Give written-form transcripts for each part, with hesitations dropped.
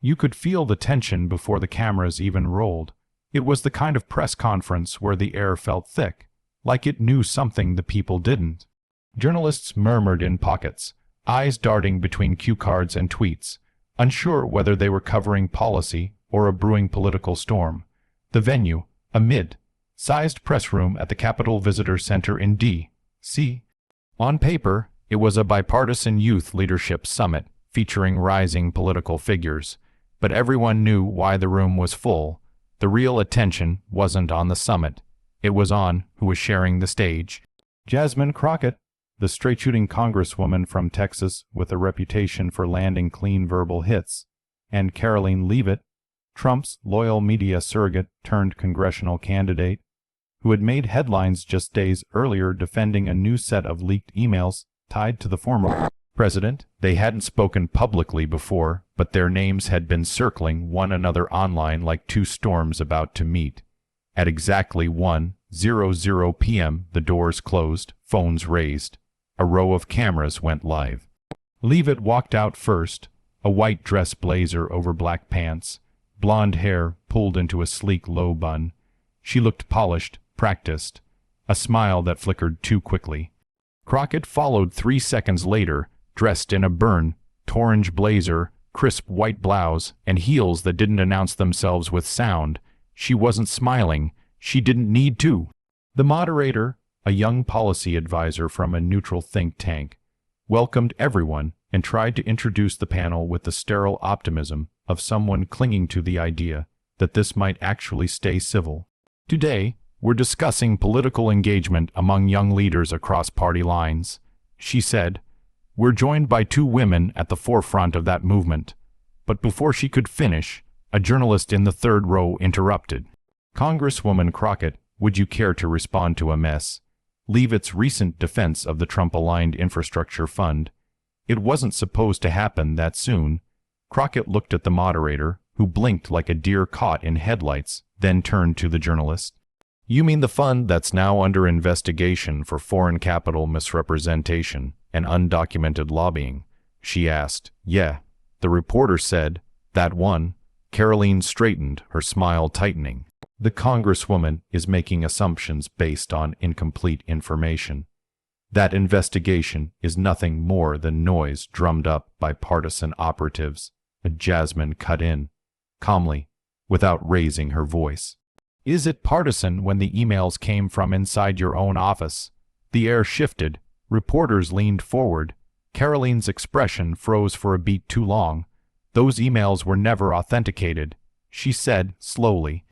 You could feel the tension before the cameras even rolled. It was the kind of press conference where the air felt thick, like it knew something the people didn't. Journalists murmured in pockets, eyes darting between cue cards and tweets, unsure whether they were covering policy or a brewing political storm. The venue, a mid-sized press room at the Capitol Visitor Center in D.C. On paper, it was a bipartisan youth leadership summit featuring rising political figures, but everyone knew why the room was full. The real attention wasn't on the summit. It was on who was sharing the stage. Jasmine Crockett, the straight-shooting Congresswoman from Texas with a reputation for landing clean verbal hits, and Karoline Leavitt, Trump's loyal media surrogate turned congressional candidate, who had made headlines just days earlier defending a new set of leaked emails tied to the former president. They hadn't spoken publicly before, but their names had been circling one another online like two storms about to meet. At exactly 1:00 p.m., the doors closed, phones raised. A row of cameras went live. Leavitt walked out first, a white dress blazer over black pants, blonde hair pulled into a sleek low bun. She looked polished, practiced, a smile that flickered too quickly. Crockett followed 3 seconds later, dressed in a burnt-orange blazer, crisp white blouse, and heels that didn't announce themselves with sound. She wasn't smiling. She didn't need to. The moderator, a young policy advisor from a neutral think tank, welcomed everyone and tried to introduce the panel with the sterile optimism of someone clinging to the idea that this might actually stay civil. Today, we're discussing political engagement among young leaders across party lines, she said. We're joined by 2 women at the forefront of that movement. But before she could finish, a journalist in the third row interrupted. Congresswoman Crockett, would you care to respond to a mess? Leavitt's recent defense of the Trump-aligned infrastructure fund. It wasn't supposed to happen that soon. Crockett looked at the moderator, who blinked like a deer caught in headlights, then turned to the journalist. You mean the fund that's now under investigation for foreign capital misrepresentation and undocumented lobbying? She asked. Yeah, the reporter said. That one. Karoline straightened, her smile tightening. The Congresswoman is making assumptions based on incomplete information. That investigation is nothing more than noise drummed up by partisan operatives. Jasmine cut in, calmly, without raising her voice. Is it partisan when the emails came from inside your own office? The air shifted. Reporters leaned forward. Karoline's expression froze for a beat too long. Those emails were never authenticated, she said slowly.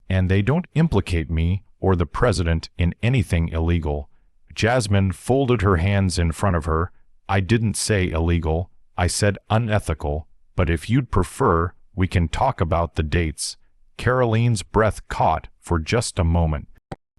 And they don't implicate me or the president in anything illegal. Jasmine folded her hands in front of her. I didn't say illegal. I said unethical. But if you'd prefer, we can talk about the dates. Karoline's breath caught for just a moment.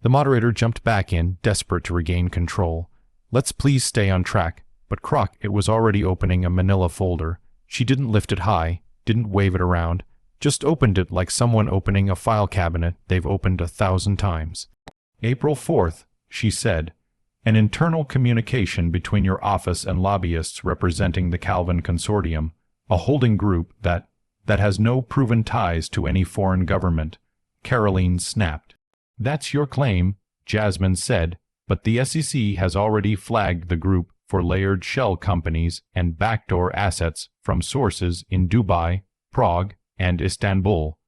The moderator jumped back in, desperate to regain control. Let's please stay on track. But Crockett was already opening a manila folder. She didn't lift it high, didn't wave it around, just opened it like someone opening a file cabinet they've opened 1,000 times. April 4th, she said. An internal communication between your office and lobbyists representing the Calvin Consortium, a holding group that has no proven ties to any foreign government. Karoline snapped. That's your claim, Jasmine said, but the SEC has already flagged the group for layered shell companies and backdoor assets from sources in Dubai, Prague, and Istanbul.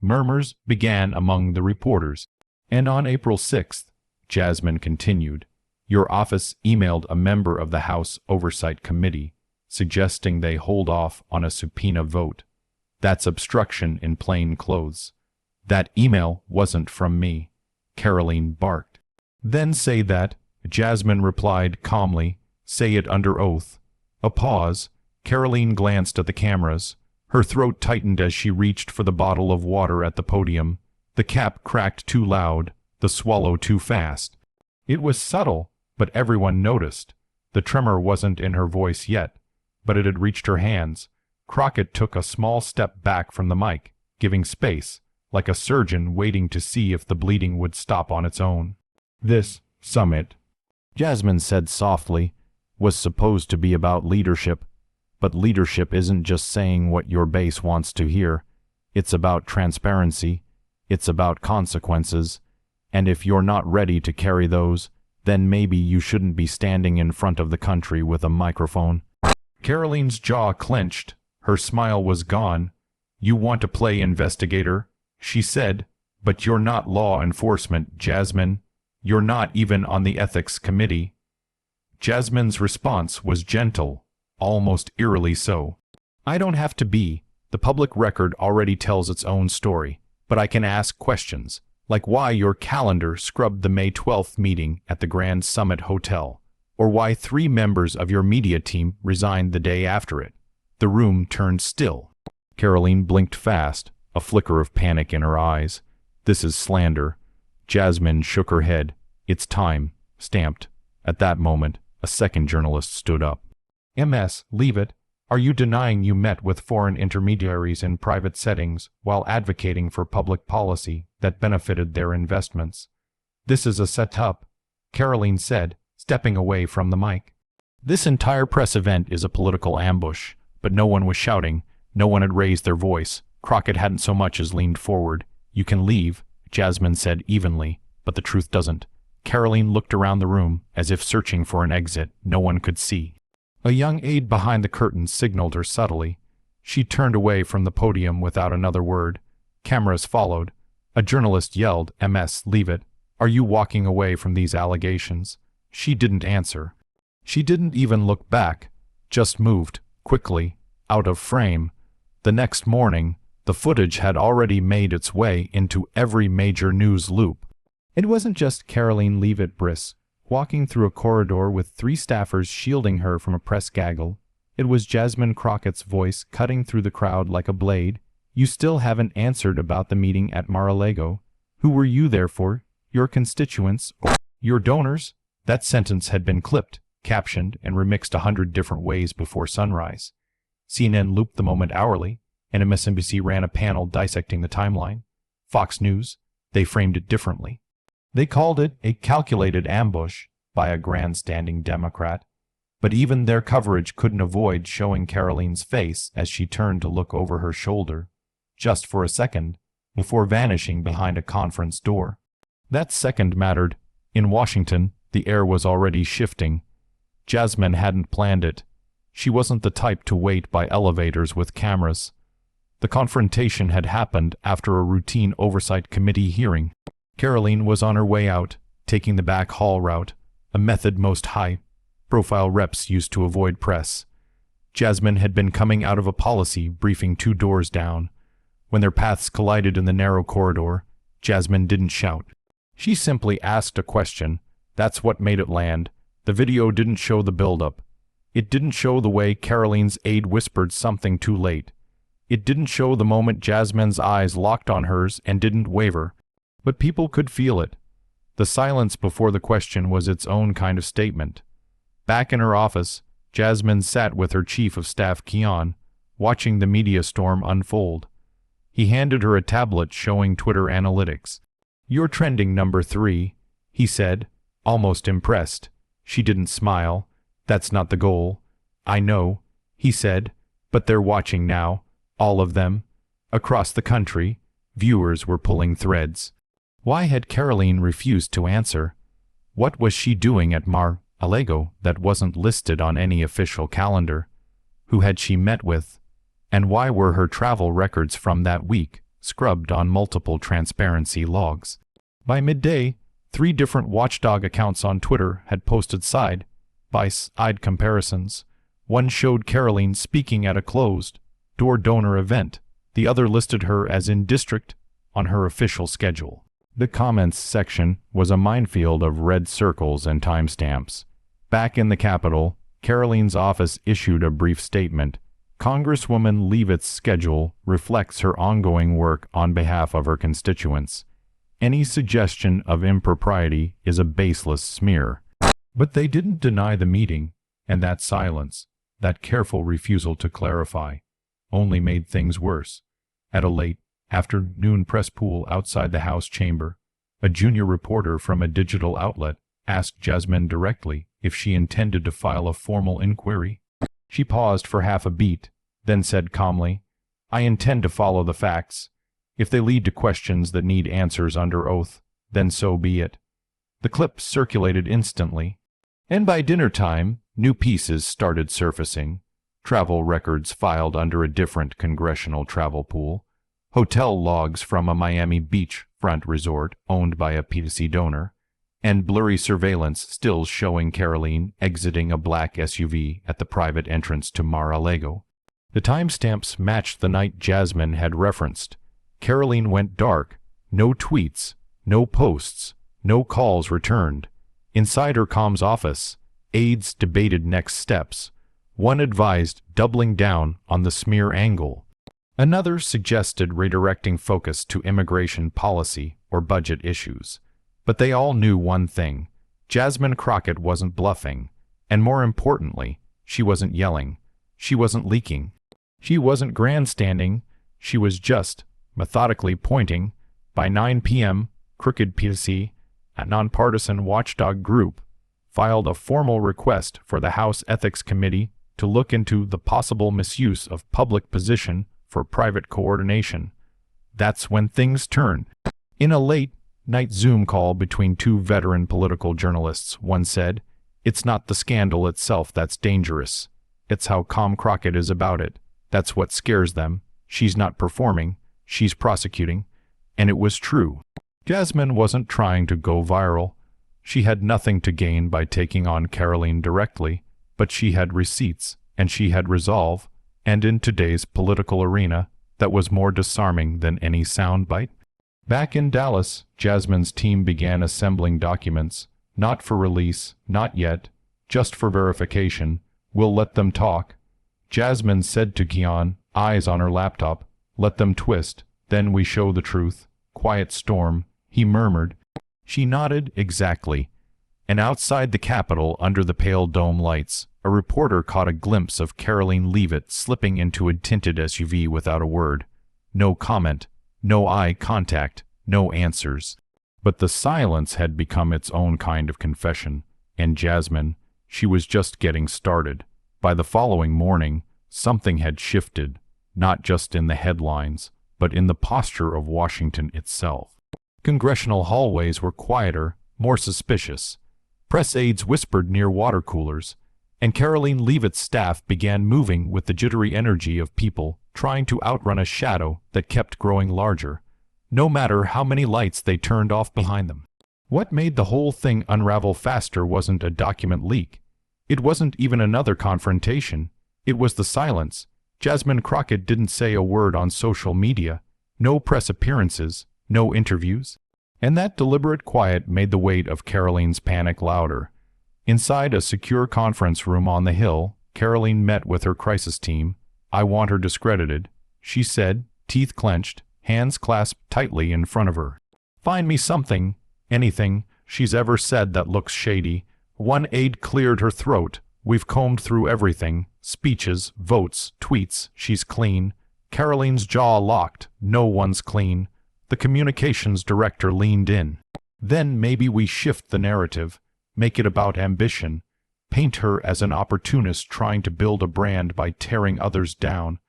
Murmurs began among the reporters. And on April 6th, Jasmine continued, your office emailed a member of the House Oversight Committee, suggesting they hold off on a subpoena vote. That's obstruction in plain clothes. That email wasn't from me, Karoline barked. Then say that, Jasmine replied calmly. Say it under oath. A pause. Karoline glanced at the cameras. Her throat tightened as she reached for the bottle of water at the podium. The cap cracked too loud, the swallow too fast. It was subtle, but everyone noticed. The tremor wasn't in her voice yet, but it had reached her hands. Crockett took a small step back from the mic, giving space, like a surgeon waiting to see if the bleeding would stop on its own. This summit, Jasmine said softly, was supposed to be about leadership, But leadership isn't just saying what your base wants to hear. It's about transparency. It's about consequences. And if you're not ready to carry those, then maybe you shouldn't be standing in front of the country with a microphone. Karoline's jaw clenched. Her smile was gone. You want to play investigator, she said, but you're not law enforcement, Jasmine. You're not even on the ethics committee. Jasmine's response was gentle, almost eerily so. I don't have to be. The public record already tells its own story, but I can ask questions, like why your calendar scrubbed the May 12th meeting at the Grand Summit Hotel, or why 3 members of your media team resigned the day after it. The room turned still. Karoline blinked fast, a flicker of panic in her eyes. This is slander. Jasmine shook her head. It's time. Stamped. At that moment, a second journalist stood up. Ms. Leavitt, are you denying you met with foreign intermediaries in private settings while advocating for public policy that benefited their investments? This is a setup, Karoline said, stepping away from the mic. This entire press event is a political ambush, but no one was shouting. No one had raised their voice. Crockett hadn't so much as leaned forward. You can leave, Jasmine said evenly, but the truth doesn't. Karoline looked around the room, as if searching for an exit no one could see. A young aide behind the curtain signaled her subtly. She turned away from the podium without another word. Cameras followed. A journalist yelled, Ms. Leavitt, are you walking away from these allegations? She didn't answer. She didn't even look back, just moved, quickly, out of frame. The next morning, the footage had already made its way into every major news loop. It wasn't just Karoline Leavitt Briss, walking through a corridor with 3 staffers shielding her from a press gaggle. It was Jasmine Crockett's voice cutting through the crowd like a blade. You still haven't answered about the meeting at Mar-a-Lago. Who were you there for? Your constituents? Or your donors? That sentence had been clipped, captioned, and remixed 100 different ways before sunrise. CNN looped the moment hourly, and MSNBC ran a panel dissecting the timeline. Fox News, they framed it differently. They called it a calculated ambush by a grandstanding Democrat, but even their coverage couldn't avoid showing Karoline's face as she turned to look over her shoulder, just for a second, before vanishing behind a conference door. That second mattered. In Washington, the air was already shifting. Jasmine hadn't planned it. She wasn't the type to wait by elevators with cameras. The confrontation had happened after a routine oversight committee hearing. Karoline was on her way out, taking the back hall route, a method most high-profile reps used to avoid press. Jasmine had been coming out of a policy briefing 2 doors down. When their paths collided in the narrow corridor, Jasmine didn't shout. She simply asked a question. That's what made it land. The video didn't show the buildup. It didn't show the way Karoline's aide whispered something too late. It didn't show the moment Jasmine's eyes locked on hers and didn't waver. But people could feel it. The silence before the question was its own kind of statement. Back in her office, Jasmine sat with her chief of staff Keon, watching the media storm unfold. He handed her a tablet showing Twitter analytics. You're trending number 3, he said, almost impressed. She didn't smile. That's not the goal. I know, he said, but they're watching now, all of them. Across the country, viewers were pulling threads. Why had Karoline refused to answer? What was she doing at Mar-a-Lago that wasn't listed on any official calendar? Who had she met with? And why were her travel records from that week scrubbed on multiple transparency logs? By midday, 3 different watchdog accounts on Twitter had posted side-by-side comparisons. One showed Karoline speaking at a closed-door donor event. The other listed her as in district on her official schedule. The comments section was a minefield of red circles and timestamps. Back in the Capitol, Karoline's office issued a brief statement. Congresswoman Leavitt's schedule reflects her ongoing work on behalf of her constituents. Any suggestion of impropriety is a baseless smear. But they didn't deny the meeting, and that silence, that careful refusal to clarify, only made things worse. At a late afternoon press pool outside the House chamber, a junior reporter from a digital outlet asked Jasmine directly if she intended to file a formal inquiry. She paused for half a beat, then said calmly, "I intend to follow the facts. If they lead to questions that need answers under oath, then so be it." The clip circulated instantly, and by dinner time, new pieces started surfacing. Travel records filed under a different congressional travel pool, hotel logs from a Miami beachfront resort owned by a PTC donor, and blurry surveillance stills showing Karoline exiting a black SUV at the private entrance to Mar-a-Lago. The timestamps matched the night Jasmine had referenced. Karoline went dark. No tweets, no posts, no calls returned. Inside her comms office, aides debated next steps. One advised doubling down on the smear angle. Another suggested redirecting focus to immigration policy or budget issues. But they all knew one thing: Jasmine Crockett wasn't bluffing, and more importantly, she wasn't yelling. She wasn't leaking. She wasn't grandstanding. She was just methodically pointing. By 9 p.m., Crooked PTC, a nonpartisan watchdog group, filed a formal request for the House Ethics Committee to look into the possible misuse of public position for private coordination. That's when things turn. In a late-night Zoom call between two veteran political journalists, one said, "It's not the scandal itself that's dangerous. It's how calm Crockett is about it. That's what scares them. She's not performing. She's prosecuting." And it was true. Jasmine wasn't trying to go viral. She had nothing to gain by taking on Karoline directly, but she had receipts, and she had resolve, and in today's political arena, that was more disarming than any soundbite. Back in Dallas, Jasmine's team began assembling documents, not for release, not yet, just for verification. "We'll let them talk." Jasmine said to Keon, eyes on her laptop, "Let them twist, then we show the truth." "Quiet storm," he murmured. She nodded exactly. And outside the Capitol, under the pale dome lights, a reporter caught a glimpse of Karoline Leavitt slipping into a tinted SUV without a word. No comment, no eye contact, no answers. But the silence had become its own kind of confession, and Jasmine, she was just getting started. By the following morning, something had shifted, not just in the headlines, but in the posture of Washington itself. Congressional hallways were quieter, more suspicious. Press aides whispered near water coolers, and Karoline Leavitt's staff began moving with the jittery energy of people trying to outrun a shadow that kept growing larger, no matter how many lights they turned off behind them. What made the whole thing unravel faster wasn't a document leak. It wasn't even another confrontation. It was the silence. Jasmine Crockett didn't say a word on social media, no press appearances, no interviews. And that deliberate quiet made the weight of Karoline's panic louder. Inside a secure conference room on the Hill, Karoline met with her crisis team. "I want her discredited," she said, teeth clenched, hands clasped tightly in front of her. "Find me something, anything, she's ever said that looks shady." One aide cleared her throat. "We've combed through everything. Speeches, votes, tweets. She's clean." Karoline's jaw locked. "No one's clean." The communications director leaned in. "Then maybe we shift the narrative, make it about ambition, paint her as an opportunist trying to build a brand by tearing others down.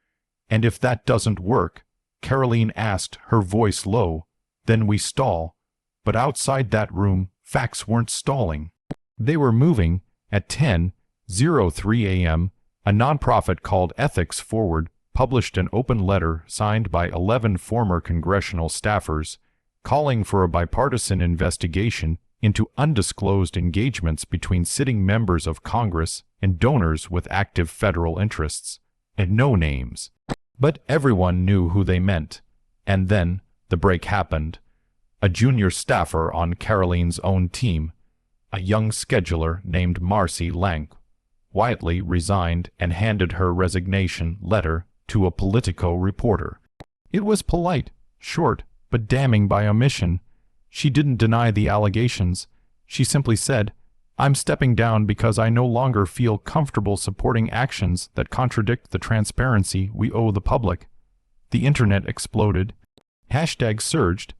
And if that doesn't work," Karoline asked, her voice low, "then we stall." But outside that room, facts weren't stalling. They were moving. At 10:03 a.m., a nonprofit called Ethics Forward published an open letter signed by 11 former congressional staffers calling for a bipartisan investigation into undisclosed engagements between sitting members of Congress and donors with active federal interests, and no names. But everyone knew who they meant. And then the break happened. A junior staffer on Karoline's own team, a young scheduler named Marcy Lank, quietly resigned and handed her resignation letter to a Politico reporter. It was polite, short, but damning by omission. She didn't deny the allegations. She simply said, "I'm stepping down because I no longer feel comfortable supporting actions that contradict the transparency we owe the public." The internet exploded. Hashtags surged.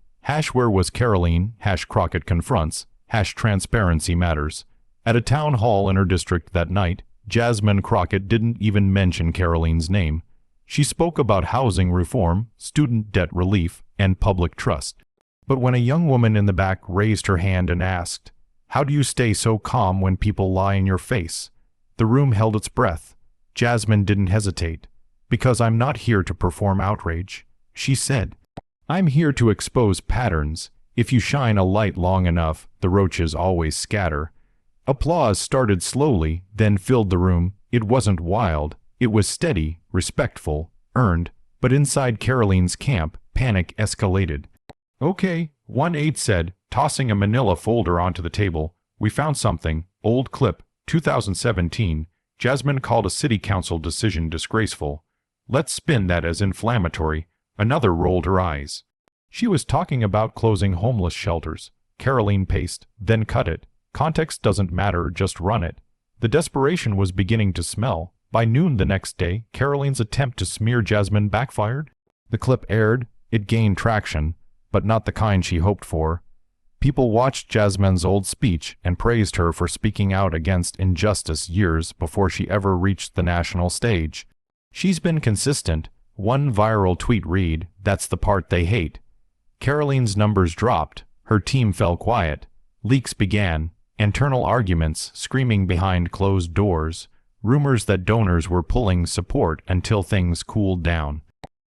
Where was Karoline? Crockett confronts. Transparency matters. At a town hall in her district that night, Jasmine Crockett didn't even mention Karoline's name. She spoke about housing reform, student debt relief, and public trust. But when a young woman in the back raised her hand and asked, "How do you stay so calm when people lie in your face?" the room held its breath. Jasmine didn't hesitate. "Because I'm not here to perform outrage," she said. "I'm here to expose patterns. If you shine a light long enough, the roaches always scatter." Applause started slowly, then filled the room. It wasn't wild. It was steady, respectful, earned. But inside Karoline's camp, panic escalated. "Okay," one aide said, tossing a manila folder onto the table. "We found something. Old clip, 2017. Jasmine called a city council decision disgraceful. Let's spin that as inflammatory." Another rolled her eyes. "She was talking about closing homeless shelters." Karoline paced, then cut it. "Context doesn't matter, just run it." The desperation was beginning to smell. By noon the next day, Karoline's attempt to smear Jasmine backfired. The clip aired. It gained traction, but not the kind she hoped for. People watched Jasmine's old speech and praised her for speaking out against injustice years before she ever reached the national stage. "She's been consistent." One viral tweet read, "That's the part they hate." Karoline's numbers dropped. Her team fell quiet. Leaks began. Internal arguments, screaming behind closed doors. Rumors that donors were pulling support until things cooled down.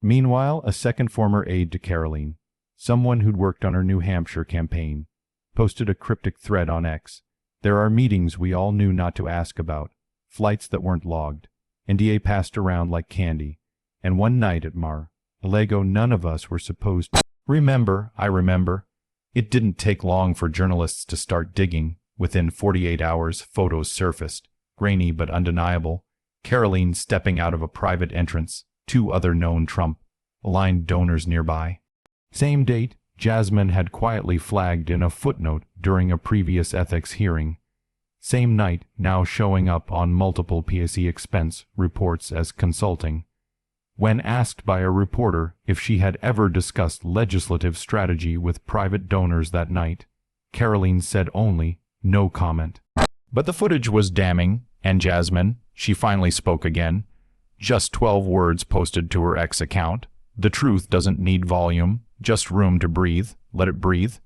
Meanwhile, a second former aide to Karoline, someone who'd worked on her New Hampshire campaign, posted a cryptic thread on X. "There are meetings we all knew not to ask about, flights that weren't logged, NDA passed around like candy, and one night at Mar-a-Lago none of us were supposed to." I remember. It didn't take long for journalists to start digging. Within 48 hours, photos surfaced, grainy but undeniable. Karoline stepping out of a private entrance, 2 other known Trump-aligned donors nearby. Same date, Jasmine had quietly flagged in a footnote during a previous ethics hearing. Same night, now showing up on multiple PSE expense reports as consulting. When asked by a reporter if she had ever discussed legislative strategy with private donors that night, Karoline said only, "No comment." But the footage was damning, and Jasmine, she finally spoke again. Just 12 words posted to her X account. "The truth doesn't need volume, just room to breathe. Let it breathe."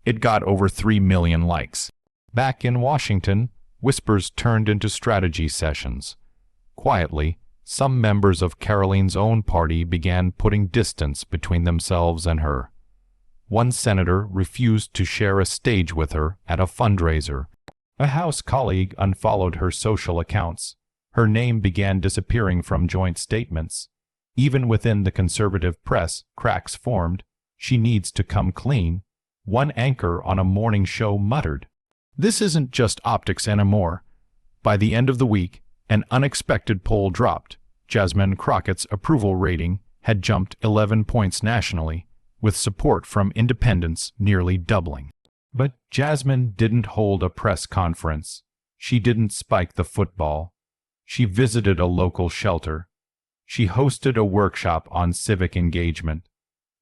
It got over 3 million likes. Back in Washington, whispers turned into strategy sessions. Quietly, some members of Karoline's own party began putting distance between themselves and her. One senator refused to share a stage with her at a fundraiser. A House colleague unfollowed her social accounts. Her name began disappearing from joint statements. Even within the conservative press, cracks formed. "She needs to come clean." One anchor on a morning show muttered, "This isn't just optics anymore." By the end of the week, an unexpected poll dropped. Jasmine Crockett's approval rating had jumped 11 points nationally, with support from independents nearly doubling. But Jasmine didn't hold a press conference. She didn't spike the football. She visited a local shelter. She hosted a workshop on civic engagement.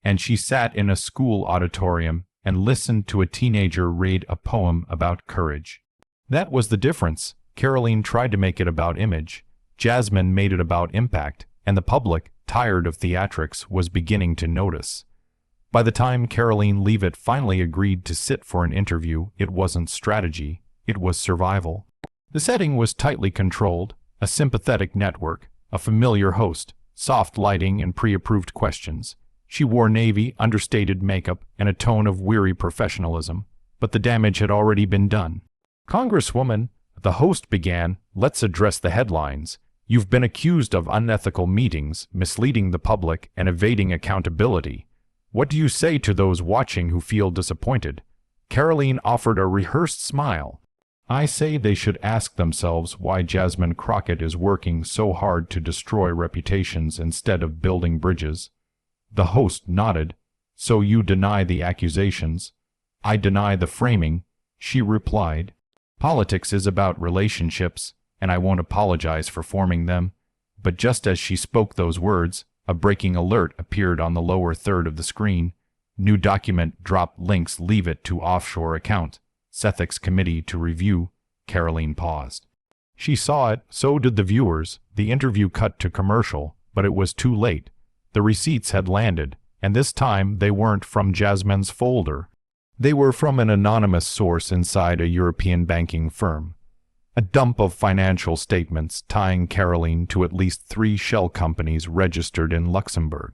And she sat in a school auditorium and listened to a teenager read a poem about courage. That was the difference. Karoline tried to make it about image. Jasmine made it about impact, and the public, tired of theatrics, was beginning to notice. By the time Karoline Leavitt finally agreed to sit for an interview, it wasn't strategy, it was survival. The setting was tightly controlled, a sympathetic network, a familiar host, soft lighting and pre-approved questions. She wore navy, understated makeup, and a tone of weary professionalism, but the damage had already been done. "Congresswoman," the host began, "let's address the headlines. You've been accused of unethical meetings, misleading the public, and evading accountability. What do you say to those watching who feel disappointed?" Karoline offered a rehearsed smile. "I say they should ask themselves why Jasmine Crockett is working so hard to destroy reputations instead of building bridges." The host nodded. "So you deny the accusations?" "I deny the framing," she replied. "Politics is about relationships, and I won't apologize for forming them." But just as she spoke those words, a breaking alert appeared on the lower third of the screen. New document dropped links Leavitt to offshore account. Ethics committee to review. Karoline paused. She saw it, so did the viewers. The interview cut to commercial, but it was too late. The receipts had landed, and this time they weren't from Jasmine's folder. They were from an anonymous source inside a European banking firm. A dump of financial statements tying Karoline to at least 3 shell companies registered in Luxembourg.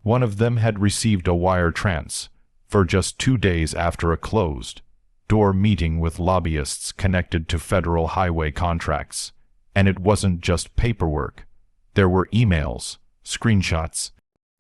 One of them had received a wire transfer just 2 days after a closed-door meeting with lobbyists connected to federal highway contracts. And it wasn't just paperwork. There were emails, screenshots,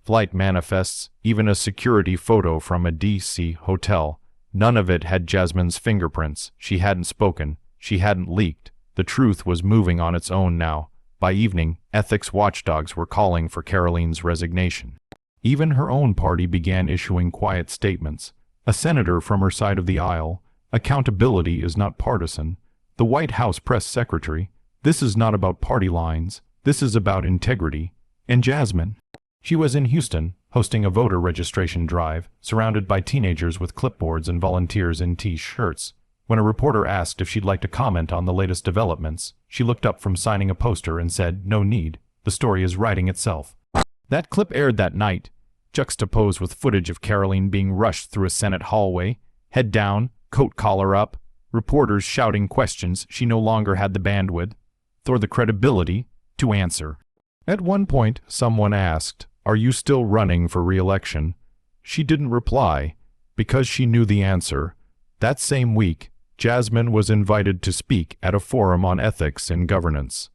flight manifests, even a security photo from a D.C. hotel. None of it had Jasmine's fingerprints. She hadn't spoken. She hadn't leaked. The truth was moving on its own now. By evening, ethics watchdogs were calling for Karoline's resignation. Even her own party began issuing quiet statements. A senator from her side of the aisle, "Accountability is not partisan." The White House press secretary, "This is not about party lines. This is about integrity." And Jasmine? She was in Houston, hosting a voter registration drive, surrounded by teenagers with clipboards and volunteers in T-shirts. When a reporter asked if she'd like to comment on the latest developments, she looked up from signing a poster and said, "No need. The story is writing itself." That clip aired that night, juxtaposed with footage of Karoline being rushed through a Senate hallway, head down, coat collar up, reporters shouting questions she no longer had the bandwidth, or the credibility, to answer. At one point, someone asked, "Are you still running for re-election?" She didn't reply, because she knew the answer. That same week, Jasmine was invited to speak at a forum on ethics in governance.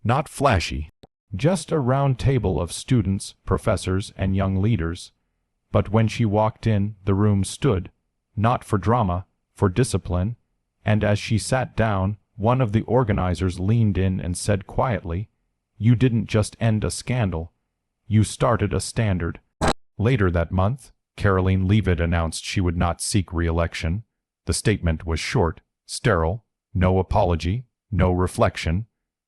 Not flashy, just a round table of students, professors, and young leaders. But when she walked in, the room stood, not for drama, for discipline, and as she sat down, one of the organizers leaned in and said quietly, "You didn't just end a scandal. You started a standard." Later that month, Karoline Leavitt announced she would not seek re-election. The statement was short, sterile, no apology, no reflection,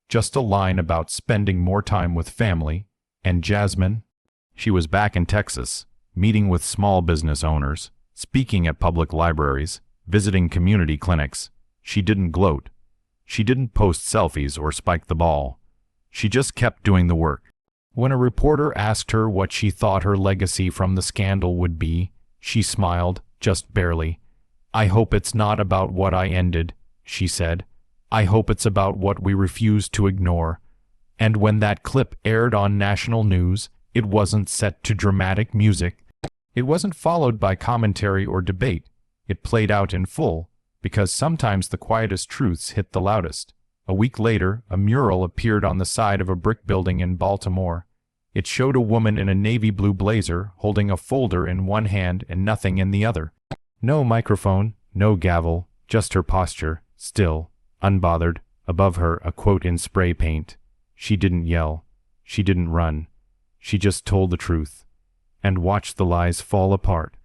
just a line about spending more time with family. And Jasmine? She was back in Texas, meeting with small business owners, speaking at public libraries, visiting community clinics. She didn't gloat. She didn't post selfies or spike the ball. She just kept doing the work. When a reporter asked her what she thought her legacy from the scandal would be, she smiled, just barely. "I hope it's not about what I ended," she said. "I hope it's about what we refuse to ignore." And when that clip aired on national news, it wasn't set to dramatic music. It wasn't followed by commentary or debate. It played out in full, because sometimes the quietest truths hit the loudest. A week later, a mural appeared on the side of a brick building in Baltimore. It showed a woman in a navy blue blazer holding a folder in one hand and nothing in the other. No microphone, no gavel, just her posture, still, unbothered, above her a quote in spray paint. She didn't yell. She didn't run. She just told the truth and watched the lies fall apart.